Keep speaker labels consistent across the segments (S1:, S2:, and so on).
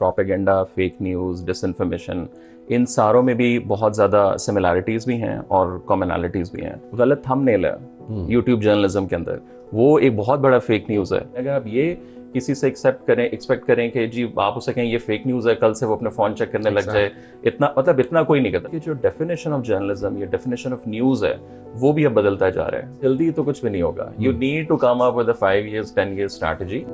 S1: Propaganda, fake news, disinformation, इन सारों में भी बहुत ज़्यादा सिमिलैरिटीज़ भी हैं और कॉमनैलिटीज़ भी हैं। गलत थंबनेल है यूट्यूब जर्नलिज्म के अंदर, वो एक बहुत बड़ा फेक न्यूज़ है। अगर आप ये किसी से एक्सपेक्ट करें कि जी आप उसे कहें ये फेक न्यूज़ है, कल से वो अपने फ़ोन चेक करने लग जाए, इतना कोई नहीं करता। कि जो डेफिनेशन ऑफ जर्नलिज्म या डेफिनेशन ऑफ न्यूज़ है वो भी अब बदलता जा रहा है। जल्दी तो कुछ भी नहीं होगा। You need to come up with a 5 years 10 years strategy.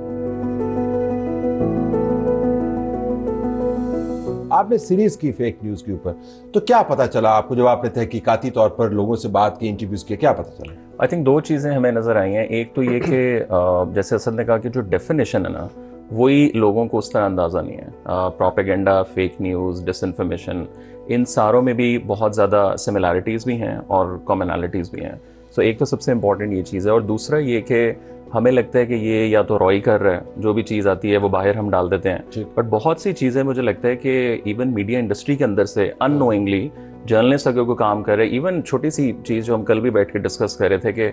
S2: आपने सीरीज की फेक न्यूज़ के ऊपर, तो क्या पता चला आपको जब आपने तहकीकाती तौर पर लोगों से बात की, इंटरव्यूज किए, क्या पता चला?
S1: आई थिंक दो चीज़ें हमें नज़र आई हैं। एक तो ये कि जैसे असद ने कहा कि जो डेफिनेशन है ना, वही लोगों को उस तरह अंदाज़ा नहीं है। प्रोपेगेंडा, फेक न्यूज़, डिसइन्फॉर्मेशन, इन सारों में भी बहुत ज़्यादा सिमिलैरिटीज़ भी हैं और कॉमनैलिटीज़ भी हैं। सो एक तो सबसे इम्पॉर्टेंट ये चीज़ है, और दूसरा ये कि हमें लगता है कि ये या तो रॉय कर रहा है, जो भी चीज़ आती है वो बाहर हम डाल देते हैं, बट बहुत सी चीज़ें मुझे लगता है कि इवन मीडिया इंडस्ट्री के अंदर से अननोइंगली जर्नलिस्ट अगर कोई काम कर रहे हैं। इवन छोटी सी चीज़ जो हम कल भी बैठ के डिस्कस कर रहे थे कि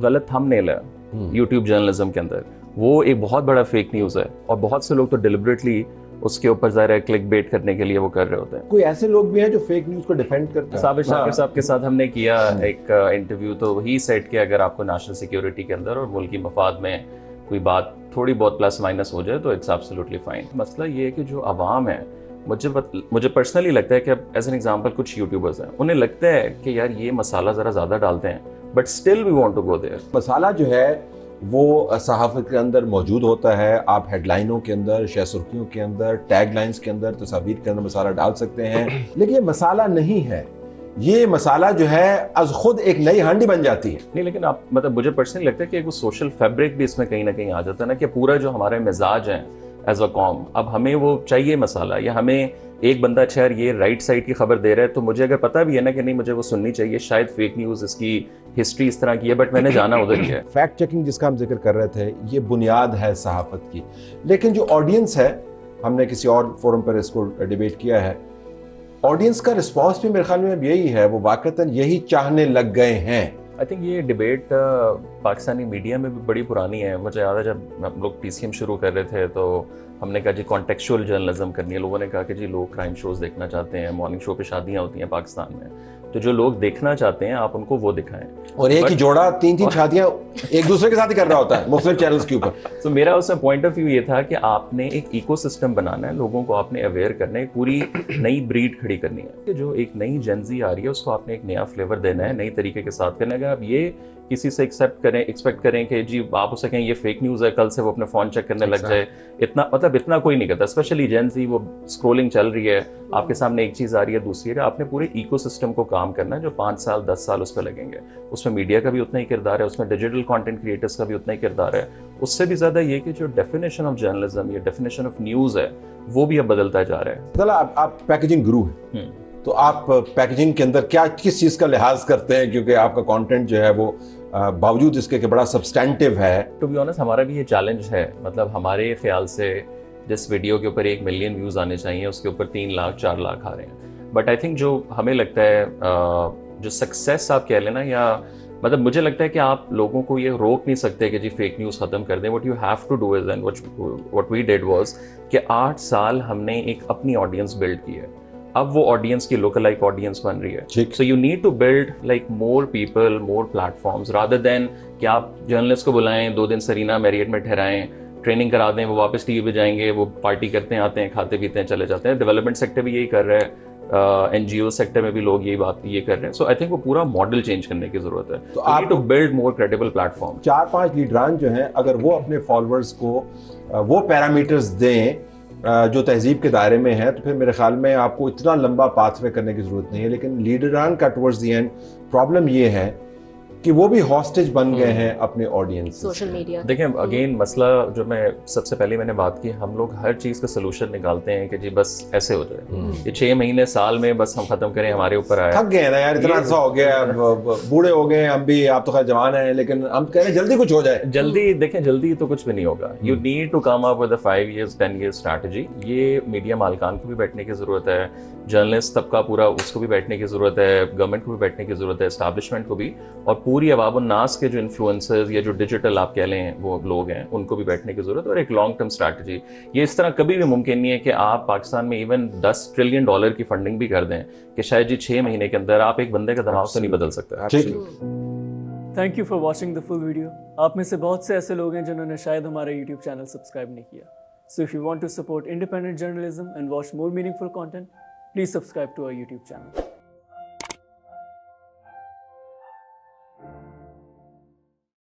S1: गलत थंबनेल है यूट्यूब जर्नलिज्म के अंदर, वो एक बहुत बड़ा फेक न्यूज़ है, और बहुत से लोग तो डिलिबरेटली उसके ऊपर ज़ाहिर है क्लिक बेट करने के लिए वो कर रहे होते हैं।
S2: कोई ऐसे लोग भी हैं जो फेक न्यूज़ को डिफेंड करते हैं।
S1: साबिर शाकिर साहब के साथ हमने किया एक इंटरव्यू, तो ही सेट कि अगर आपको नेशनल सिक्योरिटी के अंदर और मुल्की मफाद में कोई बात थोड़ी बहुत प्लस माइनस हो जाए तो इट्स एब्सोल्युटली फाइन। मसला ये है कि जो आवाम है, मुझे पर्सनली लगता है कि अब एज एन एग्जांपल कुछ यूट्यूबर्स हैं, उन्हें लगता है कि यार ये मसाला ज़रा ज़्यादा डालते हैं, but still we want to go there.
S2: मसाला जो है वो सहाफ़त के अंदर मौजूद होता है। आप हेडलाइनों के अंदर, शह सुर्खियों के अंदर, टैग लाइन्स के अंदर, तस्वीर के अंदर मसाला डाल सकते हैं, लेकिन ये मसाला नहीं है। ये मसाला जो है आज खुद एक नई हांडी बन जाती है।
S1: नहीं, लेकिन आप मतलब मुझे पर्सनली लगता है कि वो सोशल फैब्रिक भी इसमें कहीं ना कहीं आ जाता है ना, कि पूरा जो हमारे मिजाज हैं एज अ कॉम, अब हमें वो चाहिए मसाला, या हमें एक बंदा अच्छा यार ये राइट साइड की खबर दे रहा है, तो मुझे अगर पता भी है ना कि नहीं मुझे वो सुननी चाहिए, शायद फेक न्यूज़ इसकी हिस्ट्री इस तरह की है, बट मैंने जाना उधर ही है।
S2: फैक्ट चेकिंग जिसका हम जिक्र कर रहे थे, ये बुनियाद है सहाफ़त की, लेकिन जो ऑडियंस है, हमने किसी और फोरम पर इसको डिबेट किया है, ऑडियंस का रिस्पॉन्स भी मेरे ख्याल में यही है, वो वाकईतन यही चाहने लग गए हैं।
S1: आई थिंक ये डिबेट पाकिस्तानी मीडिया में भी बड़ी पुरानी है। मुझे याद है जब हम लोग PCM शुरू कर रहे थे तो हमने कहा जी कॉन्टेक्चुअल जर्नलिज्म करनी है। लोगों ने कहा कि जी लोग क्राइम शोज देखना चाहते हैं, मॉर्निंग शो पे शादियां होती हैं पाकिस्तान में, तो जो लोग देखना चाहते हैं आप उनको वो दिखाएं।
S2: और एक ही जोड़ा 3-3 शादियां एक दूसरे के साथ ही कर रहा होता है मुख्तलिफ चैनल्स के ऊपर।
S1: तो मेरा उसमें पॉइंट ऑफ व्यू ये था कि आपने एक इकोसिस्टम बनाना है, लोगों को आपने अवेयर करना है, पूरी नई ब्रीड खड़ी करनी है कि जो एक नई जेनजी आ रही है उसको आपने एक नया फ्लेवर देना है, नई तरीके के साथ करना है। अगर आप ये किसी से एक्सपेक्ट करें कि जी आप उसे कहें ये फेक न्यूज़ है, कल से वो अपने फ़ोन चेक करने लग जाए, इतना कोई नहीं करता। स्पेशली जेनजी, वो स्क्रोलिंग चल रही है, आपके सामने एक चीज़ आ रही है, दूसरी है। आपने पूरे इकोसिस्टम को काम करना है जो 5 साल 10 साल उस पर लगेंगे। उसमें मीडिया का भी उतना ही किरदार है, उसमें डिजिटल कंटेंट क्रिएटर्स का भी उतना ही किरदार है। उससे भी ज़्यादा ये कि जो डेफिनेशन ऑफ जर्नलिज्म या डेफिनेशन ऑफ न्यूज़ है वो भी अब बदलता जा रहा है।
S2: चलो आप पैकेजिंग गुरु हैं, तो आप पैकेजिंग के अंदर किस चीज़ का लिहाज करते हैं, क्योंकि आपका कंटेंट जो है वो बावजूद इसके कि बड़ा सब्सटेंटिव है।
S1: टू बी ऑनेस्ट हमारा भी ये चैलेंज है। मतलब हमारे ख्याल से जिस वीडियो के ऊपर 1 मिलियन व्यूज़ आने चाहिए उसके ऊपर 3 लाख 4 लाख आ रहे हैं। बट आई थिंक जो हमें लगता है जो सक्सेस आप कह लेना, या मतलब मुझे लगता है कि आप लोगों को ये रोक नहीं सकते कि जी फेक न्यूज़ ख़त्म कर दें। What you have to do is, and what we did was कि 8 साल हमने एक अपनी ऑडियंस बिल्ड की है। अब वो ऑडियंस की लोकल लाइक ऑडियंस बन रही है। So you need to build like more people, more platforms, rather than कि आप जर्नलिस्ट को बुलाएं, 2 दिन सरीना मैरियट में ठहराएं, ट्रेनिंग करा दें, वो वापस टीवी पे जाएंगे, वो पार्टी करते हैं, आते हैं, खाते पीते हैं, चले जाते हैं। डेवलपमेंट सेक्टर भी यही कर रहा है, NGO सेक्टर में भी लोग ये कर रहे हैं। सो आई थिंक वो पूरा मॉडल चेंज करने की जरूरत है। तो आप to build more credible platform.
S2: 4-5 लीडरान जो हैं, अगर वो अपने फॉलोअर्स को वो पैरामीटर्स दें जो तहजीब के दायरे में है, तो फिर मेरे ख्याल में आपको इतना लंबा पाथवे करने की ज़रूरत नहीं है। लेकिन लीडरान का टुवर्ड्स दी एंड प्रॉब्लम ये है कि वो भी हॉस्टेज बन गए हैं अपने ऑडियंस,
S3: सोशल मीडिया।
S1: देखिए अगेन मसला जो सबसे पहले मैंने बात की, हम लोग हर चीज़ का सलूशन निकालते हैं कि जी बस ऐसे हो जाए, ये 6 महीने साल में बस हम खत्म करें, हमारे ऊपर आया।
S2: थक गए ना यार, इतना अर्सा हो गया, बूढ़े हो गए हम भी, आप तो खैर जवान हैं, लेकिन हम कह रहे हैं जल्दी कुछ हो जाए।
S1: जल्दी तो कुछ भी नहीं होगा। You need to come up with a 5 years 10 years strategy. ये मीडिया मालिकान को भी बैठने की ज़रूरत है, जर्नलिस्ट तबका पूरा उसको भी बैठने की ज़रूरत है, गवर्नमेंट को भी बैठने की ज़रूरत है, एस्टैब्लिशमेंट को भी, और پوری عوام الناس کے جو انفلوئنسرز یا جو ڈیجیٹل آپ کہہ لیں وہ لوگ ہیں ان کو بھی بیٹھنے کی ضرورت ہے، اور ایک لانگ ٹرم اسٹریٹجی. یہ اس طرح کبھی بھی ممکن نہیں ہے کہ آپ پاکستان میں ایون $10 ٹریلین کی فنڈنگ بھی کر دیں کہ شاید جی 6 مہینے کے اندر آپ ایک بندے کا دماغ تو نہیں بدل سکتے.
S3: Thank you for watching the full video. آپ میں سے بہت سے ایسے لوگ ہیں جنہوں نے شاید ہمارا یوٹیوب چینل سبسکرائب نہیں کیا. So if you want to support independent journalism and watch more meaningful content, please subscribe to our YouTube channel.